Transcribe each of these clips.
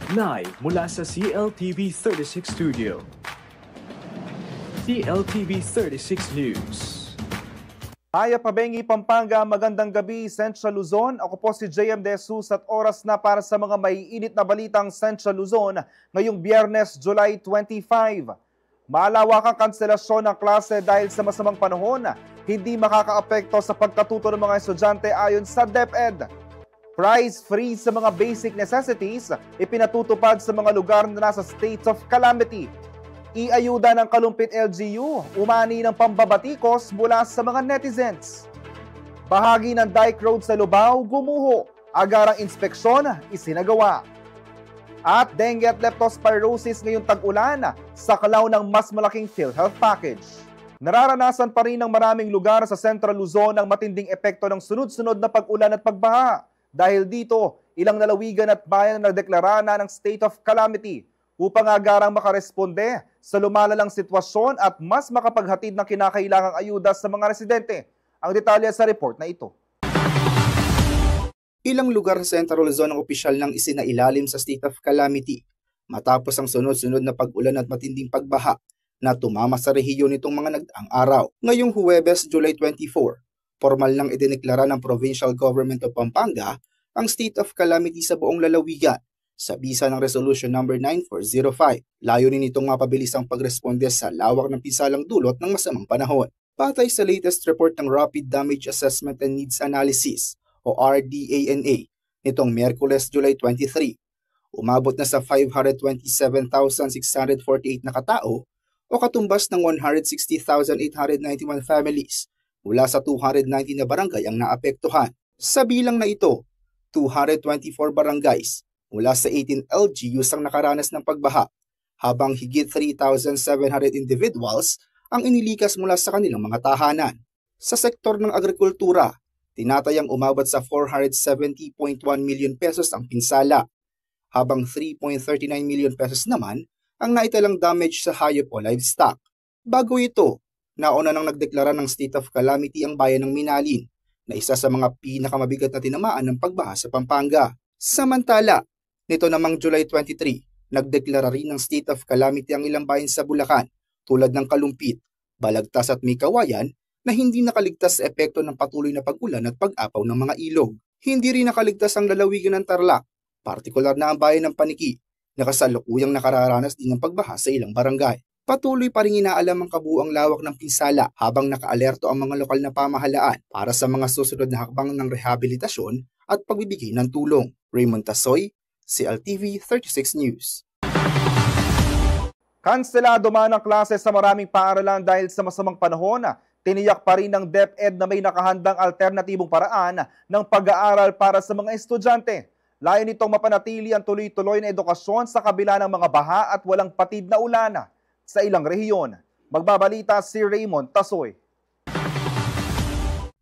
Live mula sa CLTV 36 Studio. CLTV 36 News. Haya Pabengi, Pampanga, magandang gabi, Central Luzon. Ako po si JM De Jesus at oras na para sa mga maiinit na balitang Central Luzon ngayong Biyernes, July 25. Malawakang kanselasyon ng klase dahil sa masamang panahon, hindi makakaapekto sa pagkatuto ng mga estudyante ayon sa DepEd. Price freeze sa mga basic necessities, ipinatutupad sa mga lugar na nasa state of calamity. Iayuda ng Kalumpit LGU, umani ng pambabatikos mula sa mga netizens. Bahagi ng Dike Road sa Lubao, gumuho. Agarang inspeksyon, isinagawa. At dengue at leptospirosis ngayong tag-ulan, saklaw ng mas malaking PhilHealth package. Nararanasan pa rin ng maraming lugar sa Central Luzon ang matinding epekto ng sunod-sunod na pag-ulan at pagbaha. Dahil dito, ilang lalawigan at bayan na nagdeklara na ng state of calamity upang agarang makaresponde sa lumalalang sitwasyon at mas makapaghatid ng kinakailangang ayuda sa mga residente. Ang detalye sa report na ito. Ilang lugar sa Central Luzon ang opisyal ng isinailalim sa state of calamity matapos ang sunod-sunod na pag-ulan at matinding pagbaha na tumama sa rehiyon nitong mga nagdaang araw. Ngayong Huwebes, July 24, formal nang idineklara ng Provincial Government of Pampanga ang state of calamity sa buong lalawigan sa bisa ng Resolution No. 9405. Layunin nitong mapabilis ang pagresponde sa lawak ng pisalang dulot ng masamang panahon. Batay sa latest report ng Rapid Damage Assessment and Needs Analysis o RDANA nitong Miyerkules, July 23, umabot na sa 527,648 na katao o katumbas ng 160,891 families mula sa 290 na barangay ang naapektuhan. Sa bilang na ito, 224 barangays mula sa 18 LGUs ang nakaranas ng pagbaha, habang higit 3,700 individuals ang inilikas mula sa kanilang mga tahanan. Sa sektor ng agrikultura, tinatayang umabot sa 470.1 million pesos ang pinsala, habang 3.39 million pesos naman ang naitalang damage sa hayop o livestock. Bago ito, nauna nang nagdeklara ng state of calamity ang bayan ng Minalin, na isa sa mga pinakamabigat na tinamaan ng pagbaha sa Pampanga. Samantala, nito namang July 23, nagdeklara rin ng state of calamity ang ilang bayan sa Bulacan, tulad ng Kalumpit, Balagtas at Mikawayan, na hindi nakaligtas sa epekto ng patuloy na pag-ulan at pag-apaw ng mga ilog. Hindi rin nakaligtas ang lalawigan ng Tarlac, partikular na ang bayan ng Paniki, na kasalukuyang nakararanas din ng pagbaha sa ilang barangay. Patuloy pa rin inaalam ang kabuuang lawak ng pinsala habang nakaalerto ang mga lokal na pamahalaan para sa mga susunod na hakbang ng rehabilitasyon at pagbibigay ng tulong. Raymond Tasoy, CLTV 36 News. Kanselado man ang klase sa maraming paaralan dahil sa masamang panahon, tiniyak pa rin ng DepEd na may nakahandang alternatibong paraan ng pag-aaral para sa mga estudyante. Layon nitong mapanatili ang tuloy-tuloy na edukasyon sa kabila ng mga baha at walang patid na ulan sa ilang rehiyon. Magbabalita si Raymond Tasoy.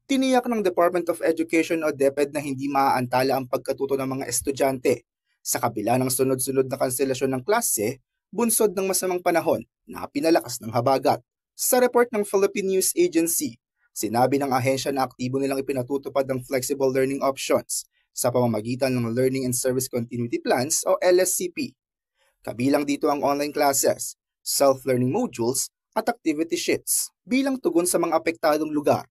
Tiniyak ng Department of Education o DepEd na hindi maaantala ang pagkatuto ng mga estudyante sa kabila ng sunod-sunod na kanselasyon ng klase, bunsod ng masamang panahon na pinalakas ng habagat. Sa report ng Philippine News Agency, sinabi ng ahensya na aktibo nilang ipinatutupad ng flexible learning options sa pamamagitan ng Learning and Service Continuity Plans o LSCP. Kabilang dito ang online classes, self-learning modules at activity sheets. Bilang tugon sa mga apektadong lugar,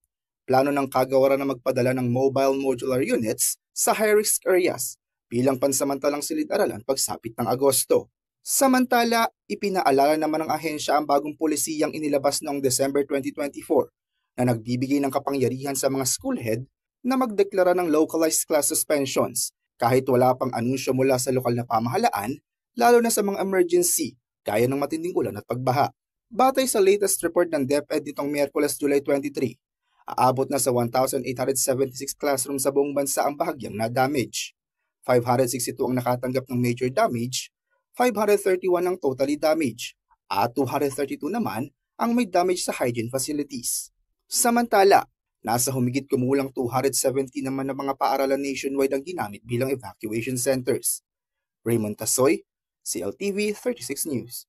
plano ng kagawaran na magpadala ng mobile modular units sa high-risk areas bilang pansamantalang silid-aralan pagsapit ng Agosto. Samantala, ipinaalala naman ng ahensya ang bagong polisiyang inilabas noong December 2024 na nagbibigay ng kapangyarihan sa mga school head na magdeklara ng localized class suspensions kahit wala pang anunsyo mula sa lokal na pamahalaan, lalo na sa mga emergency gaya ng matinding ulan at pagbaha. Batay sa latest report ng DepEd nitong Miyerkules, July 23, aabot na sa 1,876 classrooms sa buong bansa ang bahagyang na-damage. 562 ang nakatanggap ng major damage, 531 ang totally damage, at 232 naman ang may damage sa hygiene facilities. Samantala, nasa humigit kumulang 270 naman na mga paaralan nationwide ang ginamit bilang evacuation centers. Raymond Tasoy, CLTV 36 News.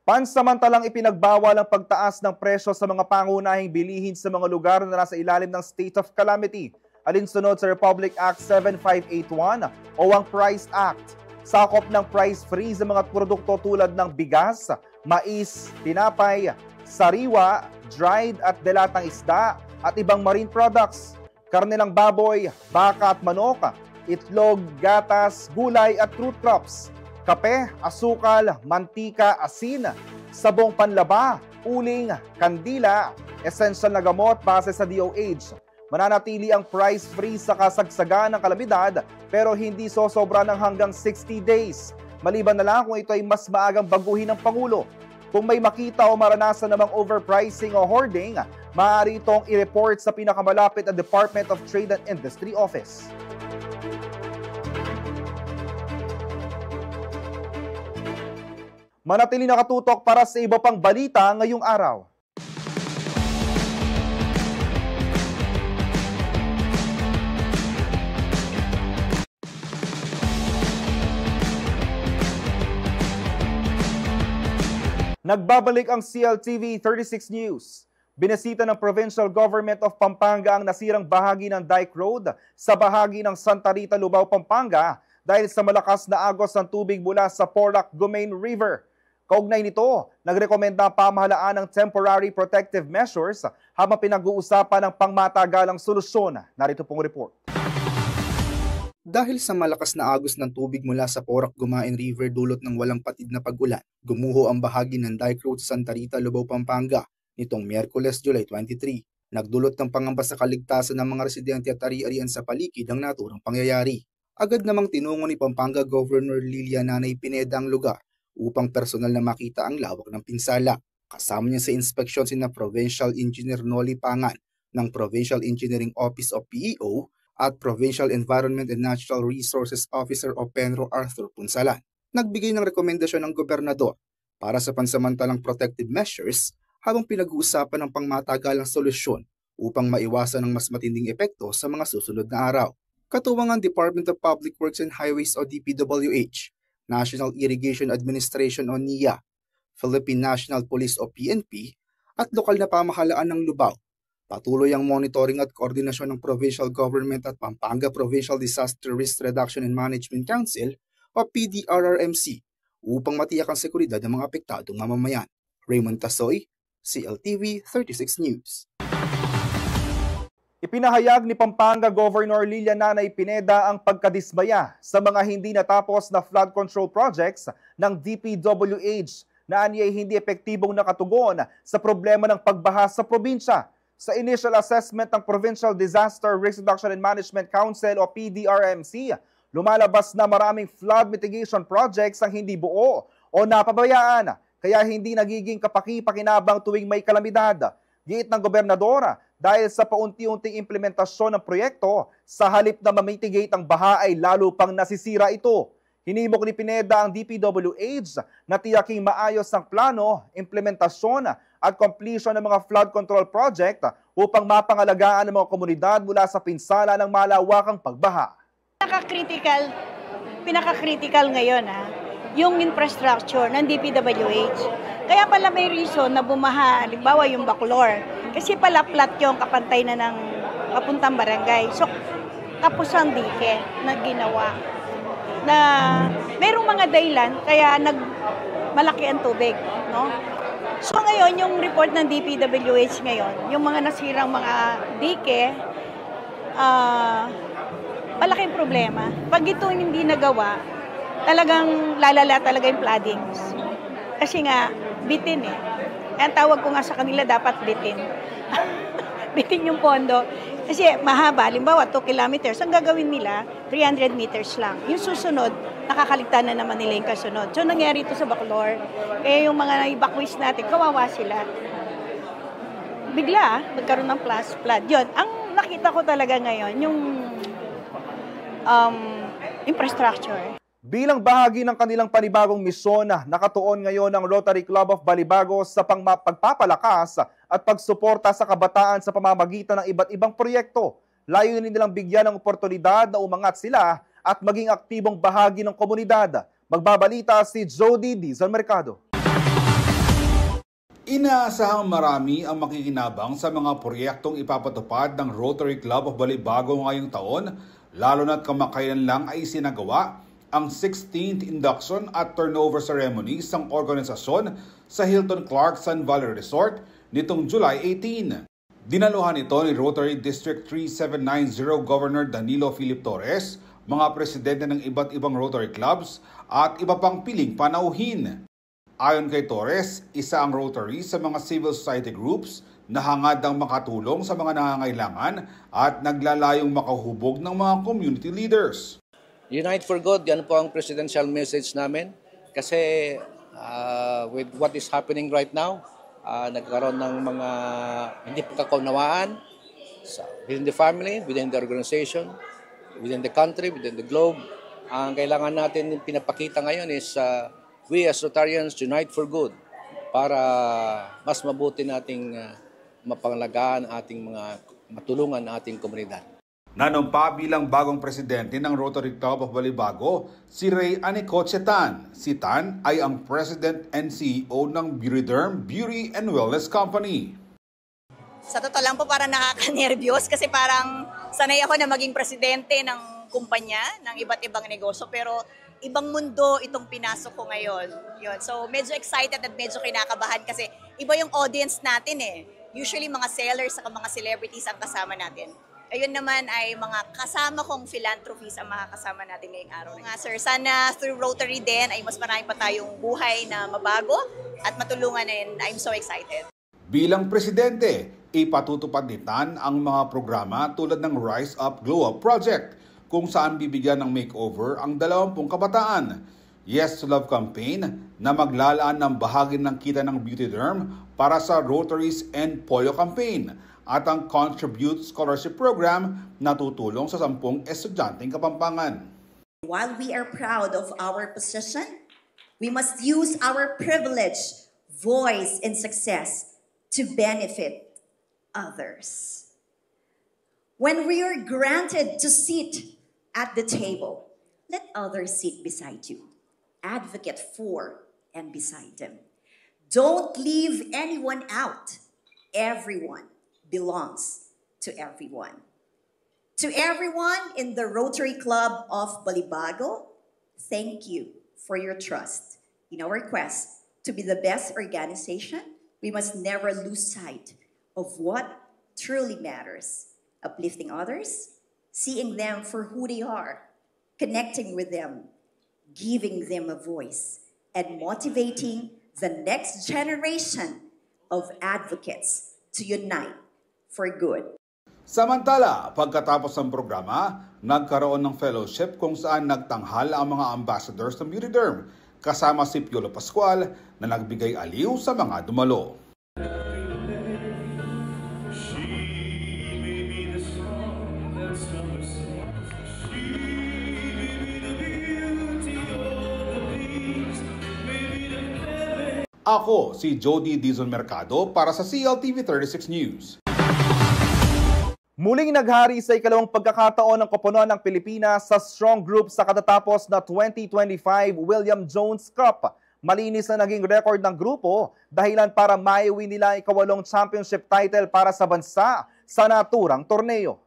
Pansamantalang ipinagbawal ang pagtaas ng presyo sa mga pangunahing bilihin sa mga lugar na nasa ilalim ng state of calamity. alinsunod sa Republic Act 7581 o ang Price Act. Sakop ng price freeze sa mga produkto tulad ng bigas, mais, tinapay, sariwa, dried at delatang isda at ibang marine products, karne ng baboy, baka at manok, itlog, gatas, gulay at root crops, kape, asukal, mantika, asin, sabong panlaba, uling, kandila, essential na gamot base sa DOH. Mananatili ang price freeze sa kasagsagan ng kalamidad pero hindi sosobra ng hanggang 60 days. Maliban na lang kung ito ay mas maagang baguhin ng Pangulo. Kung may makita o maranasan namang overpricing o hoarding, maaari itong i-report sa pinakamalapit na Department of Trade and Industry Office. Manatili nakatutok para sa iba pang balita ngayong araw. Nagbabalik ang CLTV 36 News. Binisita ng Provincial Government of Pampanga ang nasirang bahagi ng Dyke Road sa bahagi ng Santa Rita, Lubao, Pampanga dahil sa malakas na agos ng tubig mula sa Porac Gumain River. Kaugnay nito, nagrekomenda ang pamahalaan ng temporary protective measures habang pinag-uusapan ng pangmatagalang solusyon. Narito pong report. Dahil sa malakas na agos ng tubig mula sa Porac Gumain River dulot ng walang patid na pag-ulan, gumuho ang bahagi ng Dyke Road sa Santa Rita, Lubao, Pampanga nitong Miyerkules, July 23. Nagdulot ng pangamba sa kaligtasan ng mga residente at ari-arian sa paligid ang naturang pangyayari. Agad namang tinungo ni Pampanga Governor Lilia Nanay Pineda ang lugar upang personal na makita ang lawak ng pinsala. Kasama niya sa inspeksyon sina Provincial Engineer Noli Pangan ng Provincial Engineering Office of PEO at Provincial Environment and Natural Resources Officer o PENRO Arthur Punsalan. Nagbigay ng rekomendasyon ng gobernador para sa pansamantalang protective measures habang pinag-uusapan ng pangmatagalang solusyon upang maiwasan ang mas matinding epekto sa mga susunod na araw. Katuwang ang Department of Public Works and Highways o DPWH, National Irrigation Administration o NIA, Philippine National Police o PNP, at lokal na pamahalaan ng Lubao. Patuloy ang monitoring at koordinasyon ng Provincial Government at Pampanga Provincial Disaster Risk Reduction and Management Council o PDRRMC upang matiyak ang seguridad ng mga apektadong mamamayan. Raymond Tasoy, CLTV 36 News. Ipinahayag ni Pampanga Governor Lilia Nanay Pineda ang pagkadismaya sa mga hindi natapos na flood control projects ng DPWH na anyay hindi epektibong nakatugon sa problema ng pagbaha sa probinsya. Sa initial assessment ng Provincial Disaster Risk Reduction and Management Council o PDRMC, lumalabas na maraming flood mitigation projects ang hindi buo o napabayaan, kaya hindi nagiging kapaki-pakinabang tuwing may kalamidad. Giit ng gobernador, dahil sa paunti-unting implementasyon ng proyekto, sa halip na mamitigate ang baha ay lalo pang nasisira ito. Hinimok ni Pineda ang DPWH na tiyaking maayos ang plano, implementasyon at completion ng mga flood control project upang mapangalagaan ng mga komunidad mula sa pinsala ng malawakang pagbaha. Pinaka-critical ngayon yung infrastructure ng DPWH. Kaya pala may reason na bumaha, halimbawa yung Bacolor. Kasi pala flat yung kapantay na ng papuntang barangay. So, tapos ang dike na ginawa. Na merong mga dahilan kaya malaki ang tubig, no? So ngayon, yung report ng DPWH ngayon, yung mga nasirang mga dike, malaking problema. Pag ito hindi nagawa, talagang lalala talaga yung floodings. Kasi nga, bitin eh. Ang tawag ko nga sa kanila, dapat bitin. Bitin yung pondo. Kasi mahaba, halimbawa 2 kilometers, ang gagawin nila, 300 meters lang. Yung susunod, nakakaligtan na naman nila yung kasunod. So nangyari ito sa Bacolor. Kaya yung mga evacuees natin, kawawa sila. Bigla, nagkaroon ng flood. Yun, ang nakita ko talaga ngayon, yung infrastructure. Bilang bahagi ng kanilang panibagong misyon, nakatuon ngayon ang Rotary Club of Balibago sa pagpapalakas at pagsuporta sa kabataan sa pamamagitan ng iba't ibang proyekto. Layunin nilang bigyan ng oportunidad na umangat sila at maging aktibong bahagi ng komunidad. Magbabalita si Jody Dizon Mercado. Inaasahang marami ang makikinabang sa mga proyektong ipapatupad ng Rotary Club of Balibago ngayong taon, lalo na't kamakailan lang ay sinagawa ang 16th induction at turnover ceremony ng organisasyon sa Hilton Clark Sun Valley Resort nitong July 18. Dinaluhan ito ni Rotary District 3790 Governor Danilo Philip Torres, mga presidente ng iba't ibang Rotary Clubs at iba pang piling panauhin. Ayon kay Torres, isa ang Rotary sa mga civil society groups na hangad ang makatulong sa mga nangangailangan at naglalayong makahubog ng mga community leaders. Unite for Good, yan po ang presidential message namin. Kasi with what is happening right now, nagkaroon ng mga hindi pagkakaunawaan within the family, within the organization, within the country, within the globe. Ang kailangan natin pinapakita ngayon is we as Rotarians unite for good para mas mabuti nating mapangalagaan ating mga matulungan ating komunidad. Nanumpa bilang bagong presidente ng Rotary Club of Balibago, si Ray Anicoche Tan. Si Tan ay ang President and CEO ng Beautyderm Beauty and Wellness Company. Sa totoo lang po parang nakaka-nervyos kasi parang sanay ako na maging presidente ng kumpanya, ng iba't ibang negosyo, pero ibang mundo itong pinasok ko ngayon. Yun. So medyo excited at medyo kinakabahan kasi iba yung audience natin eh. Usually mga sellers at mga celebrities ang kasama natin. Ayun naman ay mga kasama kong philanthropies ang makakasama natin ngayong araw. Nga sir, sana through Rotary din ay mas marami pa tayong buhay na mabago at matulungan, and I'm so excited. Bilang presidente, ipatutupad ni Tan ang mga programa tulad ng Rise Up Glow Up Project, kung saan bibigyan ng makeover ang 20 kabataan. Yes to Love campaign na maglalaan ng bahagi ng kita ng Beautyderm para sa Rotaries and Polio campaign, at ang Contribute Scholarship Program na tutulong sa 10 estudyanteng Kapampangan. While we are proud of our position, we must use our privilege, voice, and success to benefit others. When we are granted to sit at the table, let others sit beside you. Advocate for and beside them. Don't leave anyone out. Everyone belongs to everyone. To everyone in the Rotary Club of Balibago, thank you for your trust. In our quest to be the best organization, we must never lose sight of what truly matters. Uplifting others, seeing them for who they are, connecting with them, giving them a voice, and motivating the next generation of advocates to unite for good. Samantala, pagkatapos ng programa, nagkaroon ng fellowship kung saan nagtanghal ang mga ambassadors ng Beautyderm, kasama si Piolo Pascual na nagbigay aliw sa mga dumalo. Ako si Jody Dizon Mercado para sa CLTV 36 News. Muling naghari sa ikalawang pagkakataon ng koponan ng Pilipinas sa Strong Group sa katatapos na 2025 William Jones Cup. Malinis na naging record ng grupo dahilan para maiuwi nila ang ika-8 championship title para sa bansa sa naturang torneo.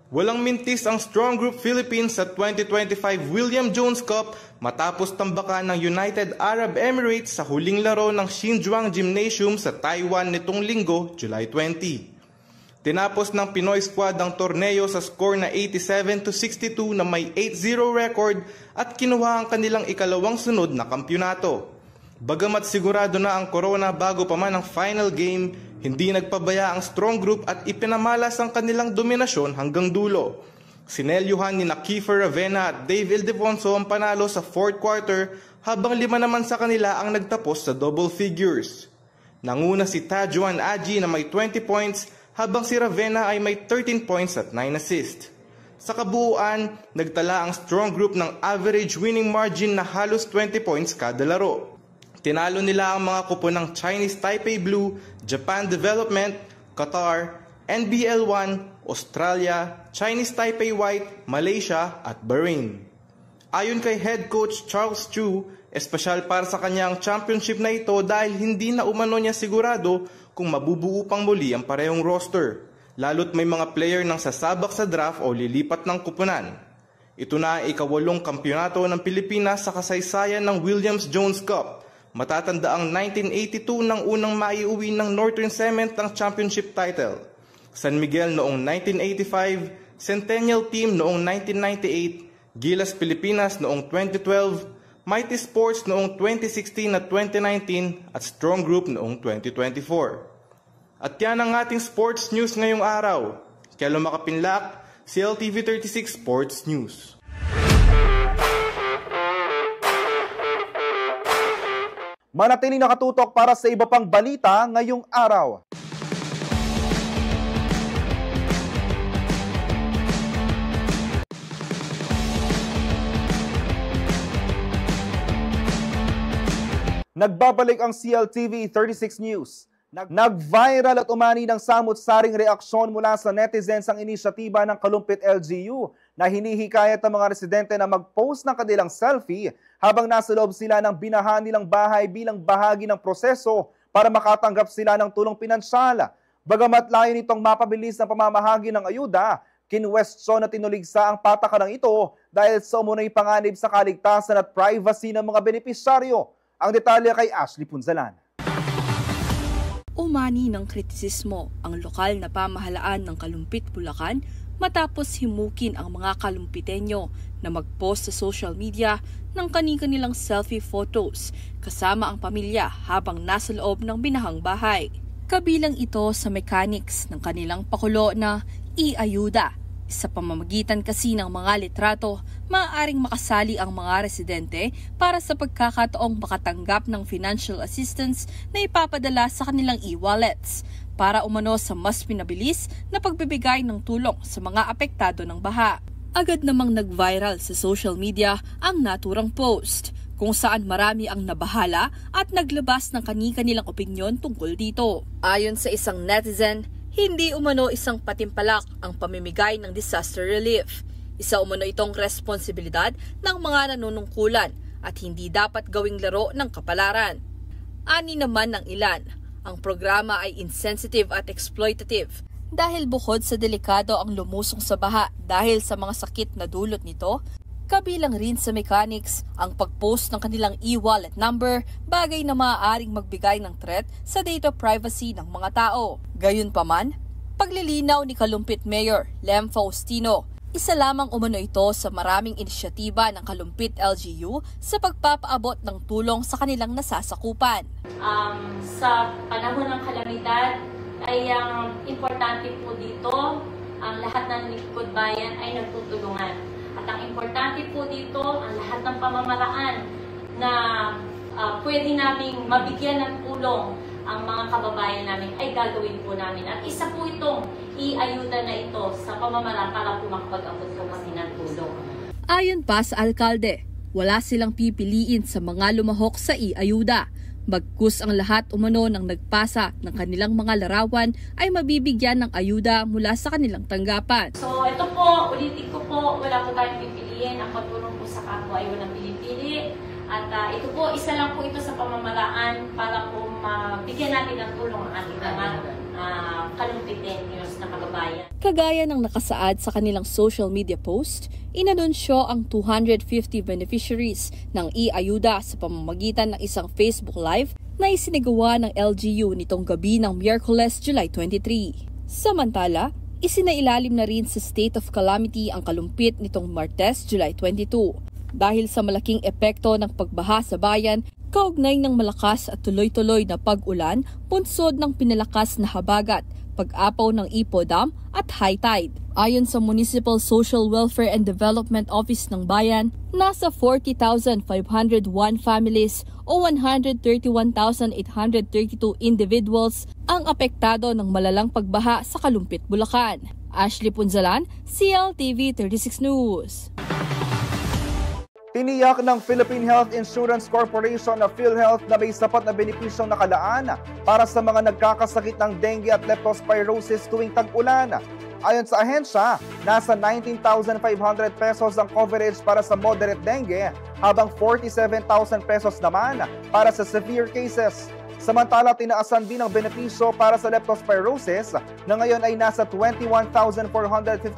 Walang mintis ang Strong Group Philippines sa 2025 William Jones Cup matapos tambakan ng United Arab Emirates sa huling laro ng Xinjiang Gymnasium sa Taiwan nitong linggo, July 20. Tinapos ng Pinoy squad ang torneo sa score na 87-62 na may 8-0 record at kinuha ang kanilang ikalawang sunod na kampyonato. Bagamat sigurado na ang corona bago pa man ang final game, hindi nagpabaya ang Strong Group at ipinamalas ang kanilang dominasyon hanggang dulo. Sinelyuhan ni Kiefer Ravena at Dave Ildefonso ang panalo sa 4th quarter habang 5 naman sa kanila ang nagtapos sa double figures. Nanguna si Tajuan Aji na may 20 points habang si Ravena ay may 13 points at 9 assists. Sa kabuuan, nagtala ang Strong Group ng average winning margin na halos 20 points kada laro. Tinalo nila ang mga kupo ng Chinese Taipei Blue, Japan Development, Qatar, NBL1, Australia, Chinese Taipei White, Malaysia at Bahrain. Ayon kay head coach Charles Chu, espesyal para sa kanya ang championship na ito dahil hindi na umano niya sigurado kung mabubuo pang muli ang parehong roster, lalo't may mga player nang sasabak sa draft o lilipat ng kupunan. Ito na ang ika-8 kampyonato ng Pilipinas sa kasaysayan ng Williams-Jones Cup. Matatanda ang 1982 nang unang maiuwi ng Northern Cement ang championship title. San Miguel noong 1985, Centennial Team noong 1998, Gilas Pilipinas noong 2012, Mighty Sports noong 2016 at 2019 at Strong Group noong 2024. At yan ang ating sports news ngayong araw. Kelo Makapinlak, CLTV 36 Sports News. Manatiling nakatutok para sa iba pang balita ngayong araw. Nagbabalik ang CLTV 36 News. Nag-viral at umani ng samot-saring reaksyon mula sa netizens ang inisyatiba ng Kalumpit LGU na hinihikayat ang mga residente na mag-post ng kanilang selfie habang nasa loob sila ng binaha nilang bahay bilang bahagi ng proseso para makatanggap sila ng tulong pinansyal. Bagamat layo nitong mapabilis ang pamamahagi ng ayuda, kinwestiyon at tinuligsa ang patakaran ito dahil sa umunoy panganib sa kaligtasan at privacy ng mga benepisyaryo. Ang detalye kay Ashley Punzalan. Umani ng kritisismo ang lokal na pamahalaan ng Kalumpit, Bulacan matapos himukin ang mga kalumpitenyo na mag-post sa social media ng kani-kanilang selfie photos kasama ang pamilya habang nasa loob ng binahang bahay. Kabilang ito sa mechanics ng kanilang pakulo na i-ayuda. Sa pamamagitan kasi ng mga litrato, maaaring makasali ang mga residente para sa pagkakataong makatanggap ng financial assistance na ipapadala sa kanilang e-wallets para umano sa mas pinabilis na pagbibigay ng tulong sa mga apektado ng baha. Agad namang nag-viral sa social media ang naturang post kung saan marami ang nabahala at naglabas ng kani-kanilang opinyon tungkol dito. Ayon sa isang netizen, hindi umano isang patimpalak ang pamimigay ng disaster relief. Isa umano itong responsibilidad ng mga nanunungkulan at hindi dapat gawing laro ng kapalaran. Ani naman ng ilan, ang programa ay insensitive at exploitative dahil bukod sa delikado ang lumusong sa baha dahil sa mga sakit na dulot nito, kabilang rin sa mechanics ang pag-post ng kanilang e-wallet number, bagay na maaaring magbigay ng threat sa data privacy ng mga tao. Gayunpaman, paglilinaw ni Kalumpit Mayor Lem Faustino, isa lamang umano ito sa maraming inisyatiba ng Kalumpit LGU sa pagpapaabot ng tulong sa kanilang nasasakupan. Sa panahon ng kalamidad ay importante po dito, ang lahat ng lingkod bayan ay nagtutulungan. At ang importante po dito, ang lahat ng pamamaraan na pwede naming mabigyan ng tulong ang mga kababayan namin ay gagawin po namin. At isa po itong i-ayuda na ito sa pamamaraan para po makapag-abot po kami ng tulong. Ayon pa sa alkalde, wala silang pipiliin sa mga lumahok sa i-ayuda. Bagkus ang lahat umano ng nagpasa ng kanilang mga larawan ay mabibigyan ng ayuda mula sa kanilang tanggapan. So ito po, ulitin ko po, wala po tayong pipiliin. Ang pagtulong po sa kapwa ay walang pinipili. At ito po, isa lang po ito sa pamamaraan para po mabigyan natin ng tulong ang ating mga kalumpitenyos na kababayan. Kagaya ng nakasaad sa kanilang social media post, inanunsyo ang 250 beneficiaries ng i-ayuda sa pamamagitan ng isang Facebook Live na isinagawa ng LGU nitong gabi ng Miyerkules, July 23. Samantala, isinailalim na rin sa state of calamity ang Kalumpit nitong Martes, July 22. Dahil sa malaking epekto ng pagbaha sa bayan, kaugnay ng malakas at tuloy-tuloy na pag-ulan, punsod ng pinalakas na habagat, pag-apaw ng Ipo Dam at high tide. Ayon sa Municipal Social Welfare and Development Office ng bayan, nasa 40,501 families o 131,832 individuals ang apektado ng malalang pagbaha sa Kalumpit, Bulacan. Ashley Punzalan, CLTV 36 News. Tiniyak ng Philippine Health Insurance Corporation na PhilHealth na may sapat na benepisyong nakalaan para sa mga nagkakasakit ng dengue at leptospirosis tuwing tag-ulan. Ayon sa ahensya, nasa 19,500 pesos ang coverage para sa moderate dengue, habang 47,000 pesos naman para sa severe cases. Samantala, tinaasan din ang benepisyo para sa leptospirosis na ngayon ay nasa 21,450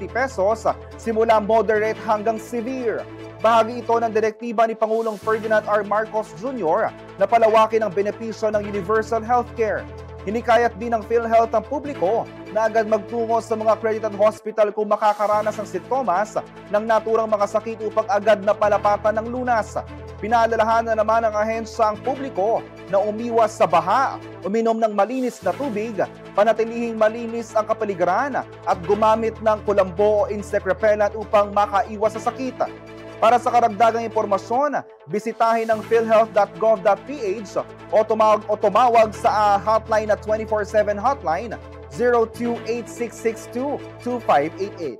pesos simula moderate hanggang severe. Bahagi ito ng direktiba ni Pangulong Ferdinand R. Marcos Jr. na palawakin ang benepisyo ng universal healthcare. Hinikayat din ng PhilHealth ang publiko na agad magtungo sa mga accredited hospital kung makakaranas ng sintomas ng naturang mga sakit upang agad na palapatan ng lunas. Pinaalalahanan naman ng ahensya ang publiko na umiwas sa baha, uminom ng malinis na tubig, panatilihing malinis ang kapaligiran at gumamit ng kulambo o insect repellent upang makaiwas sa sakit. Para sa karagdagang impormasyon, bisitahin ang philhealth.gov.ph o tumawag sa hotline na 24/7 hotline 0286622588.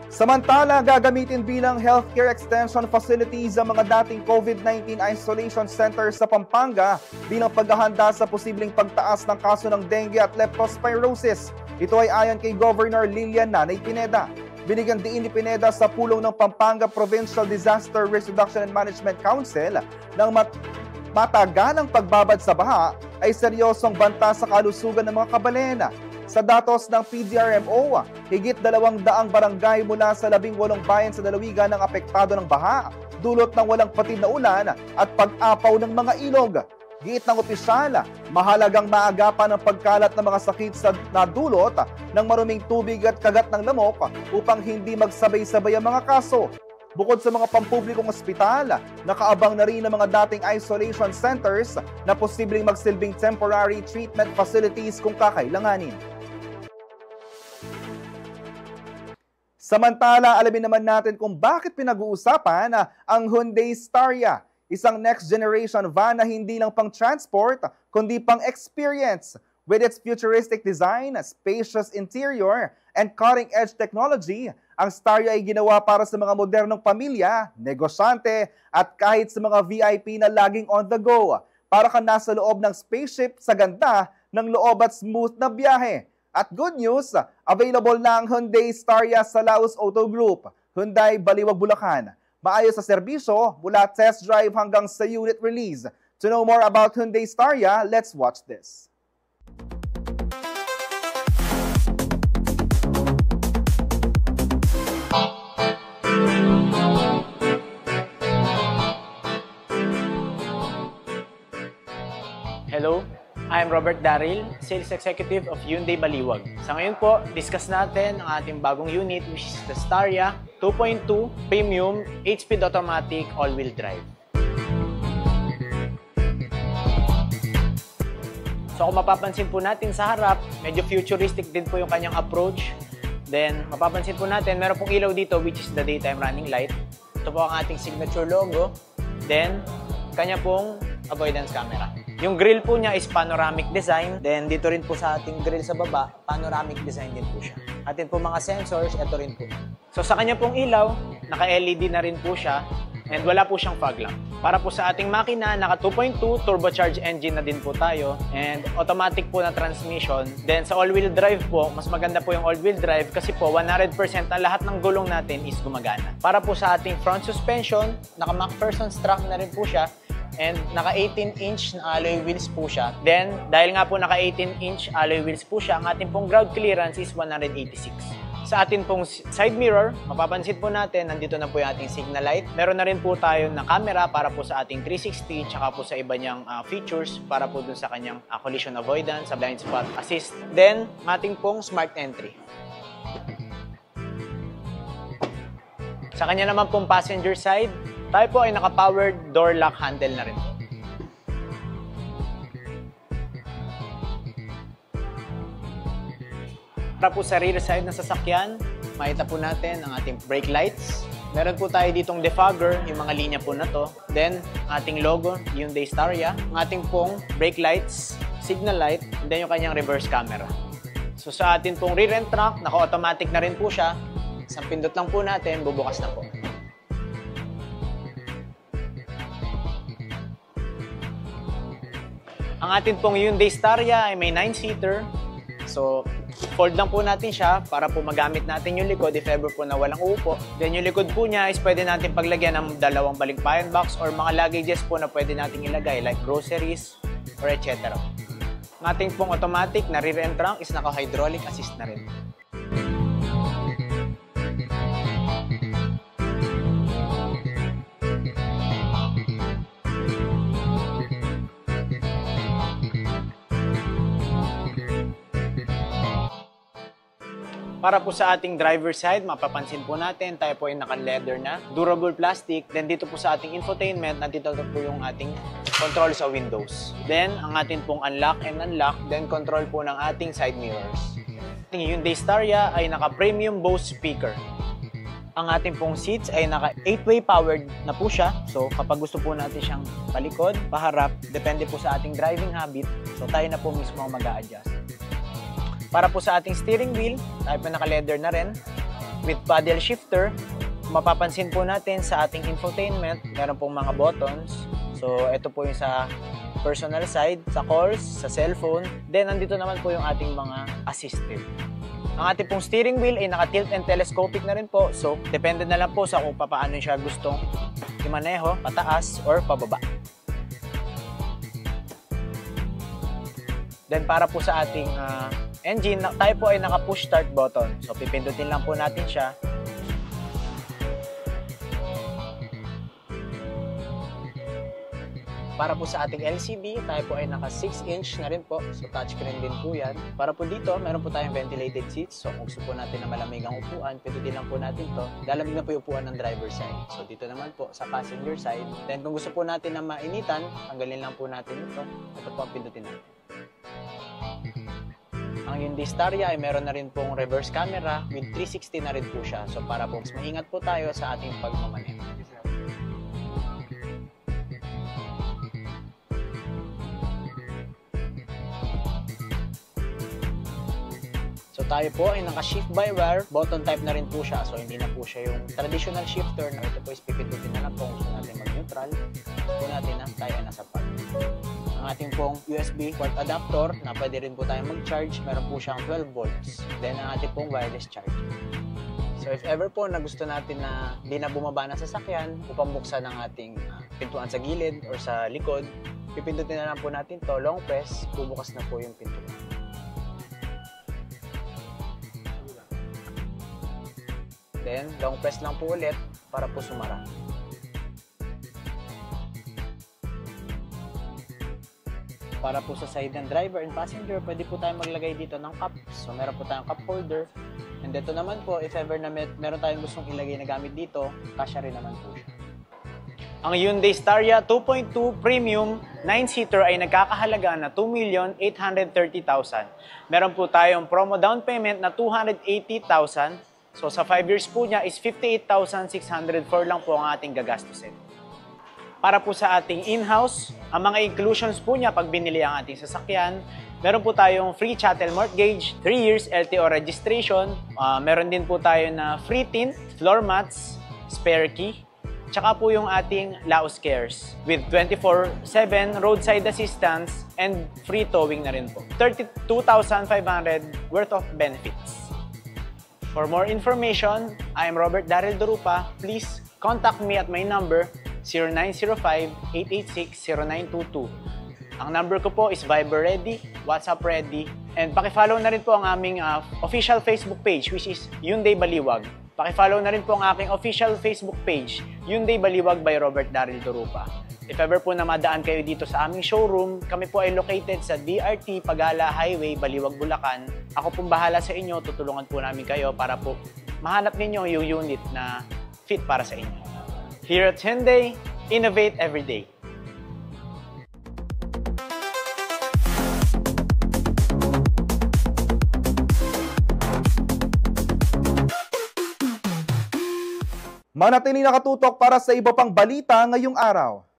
Samantala, gagamitin bilang healthcare extension facilities ang mga dating COVID-19 isolation centers sa Pampanga bilang paghahanda sa posibleng pagtaas ng kaso ng dengue at leptospirosis. Ito ay ayon kay Governor Lilian Nanay Pineda. Binigyan diin ni Pineda sa pulong ng Pampanga Provincial Disaster Risk Reduction and Management Council ng matagalang pagbabad sa baha ay seryosong banta sa kalusugan ng mga kabalena. Sa datos ng PDRMO, higit 200 barangay mula sa 18 bayan sa lalawigan ang apektado ng baha, dulot ng walang patid na ulan at pag-apaw ng mga ilog. Giit ng opisyal, mahalagang maagapan ang pagkalat ng mga sakit sa nadulot ng maruming tubig at kagat ng lamok upang hindi magsabay-sabay ang mga kaso. Bukod sa mga pampublikong ospital, nakaabang na rin ang mga dating isolation centers na posibleng magsilbing temporary treatment facilities kung kakailanganin. Samantala, alamin naman natin kung bakit pinag-uusapan ang Hyundai Staria, isang next-generation van na hindi lang pang-transport, kundi pang-experience. With its futuristic design, spacious interior, and cutting-edge technology, ang Staria ay ginawa para sa mga modernong pamilya, negosyante, at kahit sa mga VIP na laging on the go. Para ka nasa loob ng spaceship sa ganda ng loob at smooth na biyahe. At good news, available na ang Hyundai Staria sa Laos Auto Group, Hyundai Baliwag, Bulacan. Maayos sa serbisyo mula test drive hanggang sa unit release. To know more about Hyundai Staria, let's watch this. Hello, I'm Robert Darryl, Sales Executive of Hyundai Baliwag. Sa ngayon po, discuss natin ang ating bagong unit which is the Staria 2.2 Premium 8-speed automatic all-wheel drive. So kung mapapansin po natin sa harap, medyo futuristic din po yung kanyang approach. Then mapapansin po natin, meron pong ilaw dito which is the daytime running light. Ito po ang ating signature logo. Then, kanya pong avoidance camera. Yung grill po niya is panoramic design. Then dito rin po sa ating grill sa baba, panoramic design din po siya. Atin po mga sensors, ito rin po. So sa kanya pong ilaw, naka-LED na rin po siya and wala po siyang fog lamp. Para po sa ating makina, naka 2.2 turbocharged engine na din po tayo and automatic po na transmission. Then sa all-wheel drive po, mas maganda po yung all-wheel drive kasi po 100% ang lahat ng gulong natin is gumagana. Para po sa ating front suspension, naka MacPherson strap na rin po siya. And naka 18-inch na alloy wheels po siya. Then, dahil nga po naka 18-inch alloy wheels po siya, ang ating pong ground clearance is 186. Sa ating pong side mirror, mapapansin po natin, nandito na po yung ating signal light. Meron na rin po tayo na camera para po sa ating 360, tsaka po sa iba niyang features para po dun sa kanyang collision avoidance, sa blind spot assist. Then, ating pong smart entry. Sa kanya naman pong passenger side, tayo po ay naka-powered door lock handle na rin po. Para po sa rear side ng sasakyan, makita po natin ang ating brake lights. Meron po tayo ditong defogger, yung mga linya po na to. Then, ating logo, Hyundai Staria. Ang ating pong brake lights, signal light, and then yung kanyang reverse camera. So sa ating pong rear end trunk, naka-automatic na rin po siya. Isang pindot lang po natin, bubukas na po. Ang Ang atin pong Hyundai Staria ay may 9-seater. So, fold lang po natin siya para po magamit natin yung likod if ever po na walang upo. Then yung likod po niya is pwede natin paglagyan ng dalawang balikbayan box or mga luggages po na pwede natin ilagay like groceries or etc. Ang ating pong automatic na rear end trunk is naka-hydraulic assist na rin. Para po sa ating driver side, mapapansin po natin, tayo po ay naka-leather na, durable plastic. Then dito po sa ating infotainment, nandito po yung ating control sa windows. Then, ang ating pong unlock and unlock, then control po ng ating side mirrors. Yung Hyundai Staria ay naka-premium Bose speaker. Ang ating pong seats ay naka 8-way powered na po siya. So, kapag gusto po natin siyang palikod, paharap, depende po sa ating driving habit. So, tayo na po mismo mag-a-adjust. Para po sa ating steering wheel, tayo po naka-leather na rin. With paddle shifter, mapapansin po natin sa ating infotainment, meron pong mga buttons. So, ito po yung sa personal side, sa calls, sa cellphone. Then, nandito naman po yung ating mga assistive. Ang ating pong steering wheel ay naka-tilt and telescopic na rin po. So, depende na lang po sa kung paano siya gustong imaneho, pataas or pababa. Then, para po sa ating engine, tayo po ay naka-push start button. So, pipindutin lang po natin siya. Para po sa ating LCD, tayo po ay naka 6-inch na rin po. So, touchscreen din po yan. Para po dito, meron po tayong ventilated seats. So, kung gusto po natin na malamig ang upuan, pindutin lang po natin to. Lalamig na po yung upuan ng driver side. So, dito naman po sa passenger side. Then, kung gusto po natin na mainitan, tanggalin lang po natin ito. Ito po ang pindutin natin. Ang Hyundai Staria ay meron na rin pong reverse camera with 360 na rin po siya. So para po mas maingat po tayo sa ating pagmamaneho. So tayo po ay naka-shift by wire, button type na rin po siya. So hindi na po siya yung traditional shifter na ito po is pipindutin na lang po kung gusto natin mag-neutral. Gusto natin na tayo ay nasa park. Ang ating pong USB port adapter na pwede rin po tayong mag-charge. Meron po siyang 12 volts. Then ang ating pong wireless charge. So if ever po na gusto natin na di na bumaba na sasakyan upang buksan ang ating pintuan sa gilid or sa likod, pipindutin na lang po natin to, long press, bubukas na po yung pintuan. Then long press lang po ulit para po sumara. Para po sa side ng driver and passenger, pwede po tayong maglagay dito ng cup. So, meron po tayong cup holder. And dito naman po, if ever na meron tayong gustong ilagay na gamit dito, kasya rin naman po siya. Ang Hyundai Staria 2.2 Premium 9-seater ay nagkakahalaga na 2,830,000. Meron po tayong promo down payment na 280,000. So, sa 5 years po niya is 58,604 lang po ang ating gagastusin. Para po sa ating in-house, ang mga inclusions po niya pag binili ang ating sasakyan, meron po tayong free chattel mortgage, 3 years LTO registration, meron din po tayo na free tint, floor mats, spare key, tsaka po yung ating Laos Cares with 24/7 roadside assistance and free towing na rin po. 32,500 worth of benefits. For more information, I am Robert Daryl Dorupa. Please contact me at my number 0905-886-0922. Ang number ko po is Viber ready, WhatsApp ready, and pakifollow na rin po ang aming official Facebook page which is Hyundai Baliwag. Pakifollow na rin po ang aking official Facebook page, Hyundai Baliwag by Robert Daryl Dorupa. If ever po na madaan kayo dito sa aming showroom, kami po ay located sa DRT Pagala Highway, Baliwag, Bulacan. Ako pong bahala sa inyo, tutulungan po namin kayo para po mahanap ninyo yung unit na fit para sa inyo. Here at Hyundai, innovate every day. Manatiling nakatutok para sa iba pang balita ngayong araw.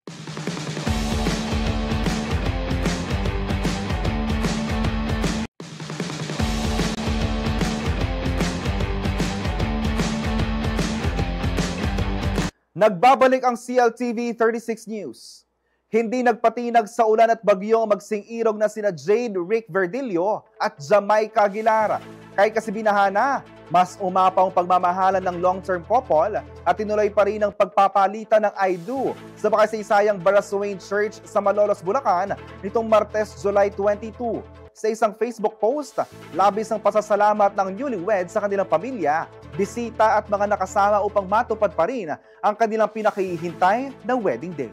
Nagbabalik ang CLTV 36 News. Hindi nagpatinag sa ulan at bagyo ang magsing-irog na sina Jade Rick Verdillo at Jamaica Aguilar. Kahit kasi binahana, mas umapaw ang pagmamahalan ng long-term couple at tinuloy pa rin ang pagpapalitan ng I do sa makasaysayang Barasuain Church sa Malolos, Bulacan nitong Martes, July 22. Sa isang Facebook post, labis ang pasasalamat ng newlywed sa kanilang pamilya, bisita at mga nakasama upang matupad pa rin ang kanilang pinakahihintay na wedding day.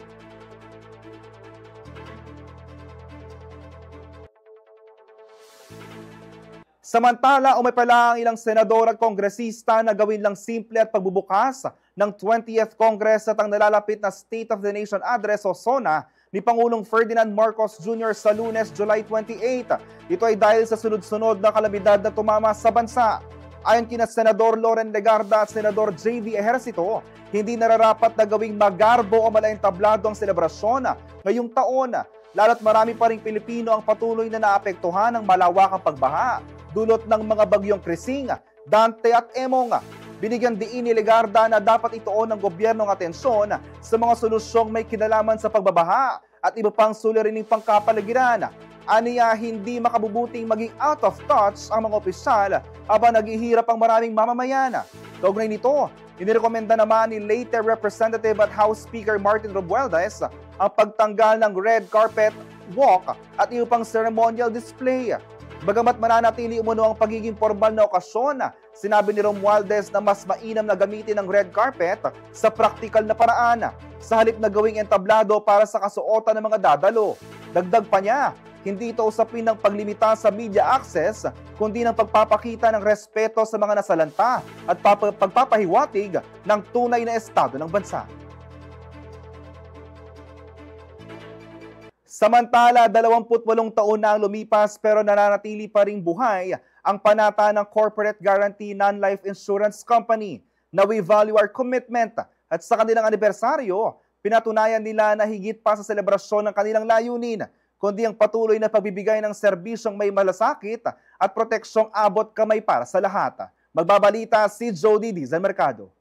Samantala, umipala ang ilang senador at kongresista na gawin lang simple at pagbubukas ng 20th Congress at ang nalalapit na State of the Nation Address o SONA ni Pangulong Ferdinand Marcos Jr. sa Lunes, July 28. Ito ay dahil sa sunod-sunod na kalamidad na tumama sa bansa. Ayon kina Senador Loren Legarda at Senador J.D. Ejercito, hindi nararapat na gawing magarbo o malaentablado ang selebrasyon ngayong taon, lalo't marami pa ring Pilipino ang patuloy na naapektuhan ng malawakang pagbaha dulot ng mga bagyong Krising, Dante at Emong. Binigyan diin ni Legarda na dapat ituon ng gobyerno ng atensyon sa mga solusyong may kinalaman sa pagbabaha at iba pang suliraning pangkapaligiran. Aniya, hindi makabubuting maging out of touch ang mga opisyal habang naghihirap ang maraming mamamayan. Kaugnay nito, inirekomenda naman ni late Representative at House Speaker Martin Romualdez ang pagtanggal ng red carpet walk at iba pang ceremonial display. Bagamat mananatili umuno ang pagiging formal na okasyon, sinabi ni Romualdez na mas mainam na gamitin ang red carpet sa praktikal na paraan, sa halip na gawing entablado para sa kasuotan ng mga dadalo. Dagdag pa niya, hindi ito usapin ng paglimita sa media access, kundi ng pagpapakita ng respeto sa mga nasalanta at pagpapahiwatig ng tunay na estado ng bansa. Samantala, 28 taon na ang lumipas pero nananatili pa ring buhay ang panata ng Corporate Guarantee Non-Life Insurance Company na we value our commitment at sa kanilang anibersaryo, pinatunayan nila na higit pa sa selebrasyon ng kanilang layunin, kundi ang patuloy na pagbibigay ng serbisyong may malasakit at proteksyong abot kamay para sa lahat. Magbabalita si Jody Dizan Mercado.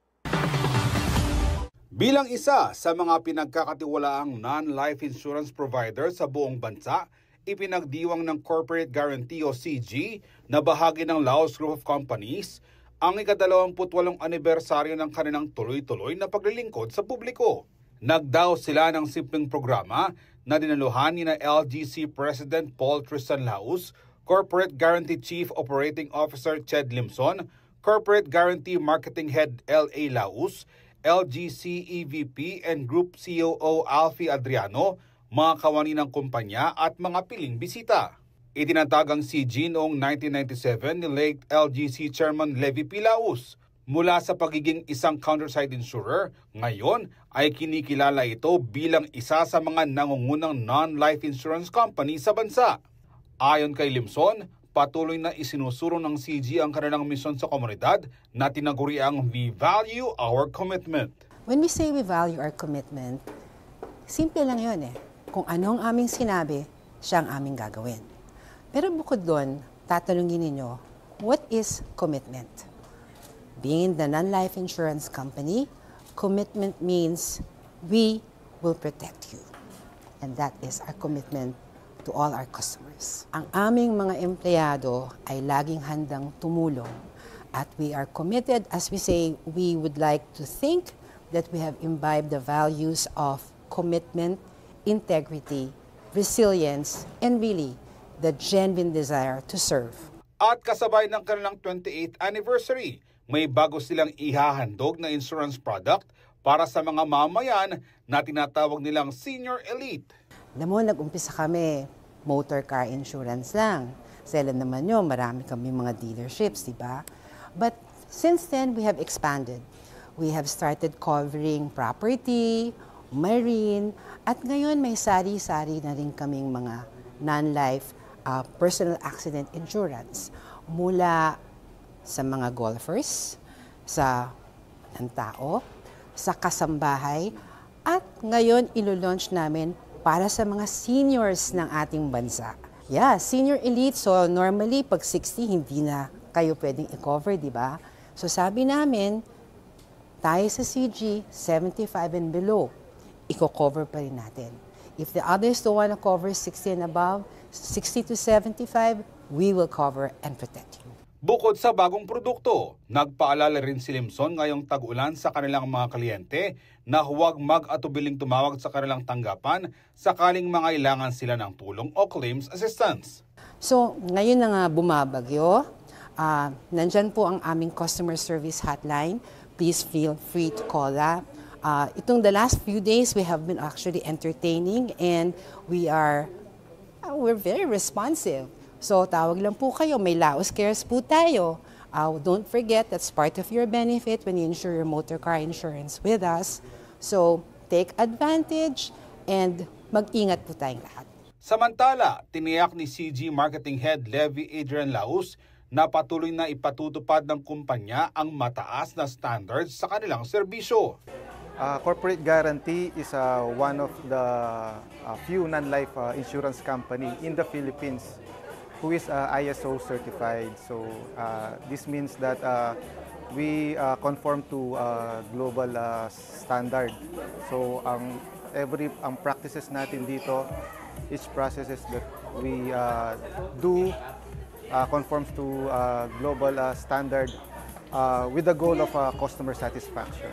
Bilang isa sa mga pinagkakatiwalaang non-life insurance provider sa buong bansa, ipinagdiwang ng Corporate Guarantee o CG na bahagi ng Laos Group of Companies ang ika-28 anibersaryo ng kanilang tuloy-tuloy na paglilingkod sa publiko. Nagdaos sila ng simpleng programa na dinaluhan ni na LGC President Paul Tristan Laos, Corporate Guarantee Chief Operating Officer Ched Limson, Corporate Guarantee Marketing Head L.A. Laos, LGC EVP and Group COO Alfie Adriano, mga kawani ng kumpanya at mga piling bisita. Itinatag ang CG noong 1997 ni late LGC Chairman Levi P. Laos. Mula sa pagiging isang countryside insurer, ngayon ay kinikilala ito bilang isa sa mga nangungunang non-life insurance company sa bansa. Ayon kay Limson, patuloy na isinusulong ng CG ang kanilang misyon sa komunidad na tinaguriang We Value Our Commitment. When we say we value our commitment, simple lang yun eh. Kung anong aming sinabi, siya ang aming gagawin. Pero bukod doon, tatanungin ninyo, what is commitment? Being the non-life insurance company, commitment means we will protect you. And that is our commitment to all our customers. Ang aming mga empleyado ay laging handang tumulong at we are committed, as we say, we would like to think that we have imbibed the values of commitment, integrity, resilience, and really the genuine desire to serve. At kasabay ng kanilang 28th anniversary, may bago silang ihahandog na insurance product para sa mga mamayan na tinatawag nilang senior elite. Alam mo, nag-umpisa kami, motor car insurance lang. Sila naman yun, marami kami mga dealerships, di ba? But since then, we have expanded. We have started covering property, marine, at ngayon may sari-sari na rin kaming mga non-life personal accident insurance. Mula sa mga golfers, sa ng tao, sa kasambahay, at ngayon ilo-launch namin para sa mga seniors ng ating bansa. Yeah, senior elite. So normally, pag 60, hindi na kayo pwedeng i-cover, di ba? So sabi namin, tayo sa CG, 75 and below, i-cover pa rin natin. If the others don't want to cover 60 and above, 60 to 75, we will cover and protect you. Bukod sa bagong produkto, nagpaalala rin si Limson ngayong tag-ulan sa kanilang mga kliyente na huwag mag-atubiling tumawag sa kanilang tanggapan sakaling mangailangan sila ng tulong o claims assistance. So, ngayon na nga bumabagyo, nandyan po ang aming customer service hotline. Please feel free to call that. Itong the last few days, we have been actually entertaining and we're very responsive. So tawag lang po kayo, may Laos Cares po tayo. Don't forget, that's part of your benefit when you insure your motor car insurance with us. So take advantage and mag-ingat po tayong lahat. Samantala, tiniyak ni CG Marketing Head Levi Adrian Laos na patuloy na ipatutupad ng kumpanya ang mataas na standards sa kanilang serbisyo. Corporate Guarantee is one of the few non-life insurance company in the Philippines who is ISO certified. So this means that we conform to global standard. So ang practices natin dito, each processes that we do conforms to global standard with the goal of customer satisfaction.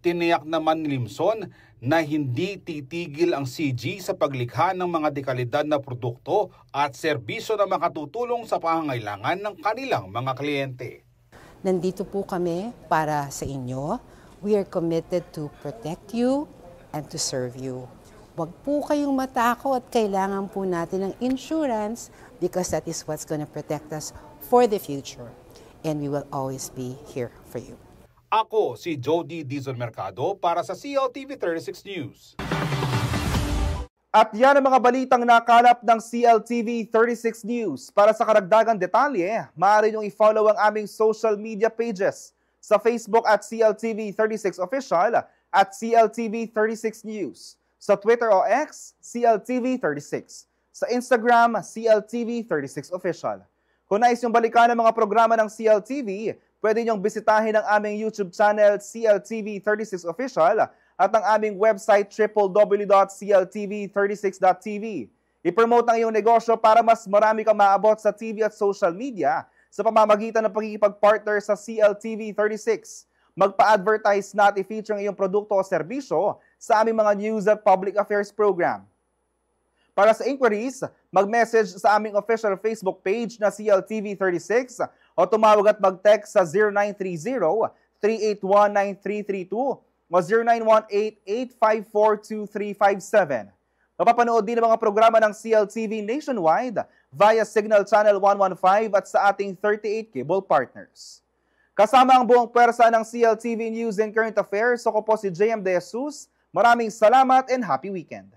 Tiniyak naman ni Limson na hindi titigil ang CG sa paglikha ng mga dekalidad na produkto at serbisyo na makatutulong sa pangangailangan ng kanilang mga kliyente. Nandito po kami para sa inyo. We are committed to protect you and to serve you. Huwag po kayong matakot, kailangan po natin ng insurance because that is what's going to protect us for the future. And we will always be here for you. Ako si Jody Dizon Mercado para sa CLTV 36 News. At yan ang mga balitang nakalap ng CLTV 36 News. Para sa karagdagang detalye, maaari niyong i-follow ang aming social media pages sa Facebook at CLTV 36 Official at CLTV 36 News. Sa Twitter o X, CLTV 36. Sa Instagram, CLTV 36 Official. Kung nais niyong balikan ang mga programa ng CLTV, pwede niyong bisitahin ang aming YouTube channel CLTV 36 Official at ang aming website www.cltv36.tv. I-promote ang iyong negosyo para mas marami kang maabot sa TV at social media sa pamamagitan ng pagkikipag-partner sa CLTV 36. Magpa-advertise na at i-feature ang iyong produkto o serbisyo sa aming mga news at public affairs program. Para sa inquiries, mag-message sa aming official Facebook page na CLTV 36 o tumawag at mag-text sa 0930-381-9332 o 0918-854-2357. Mapapanood din ang mga programa ng CLTV nationwide via Signal Channel 115 at sa ating 38 cable partners. Kasama ang buong pwersa ng CLTV News and Current Affairs, ako po si JM De Jesus. Maraming salamat and happy weekend.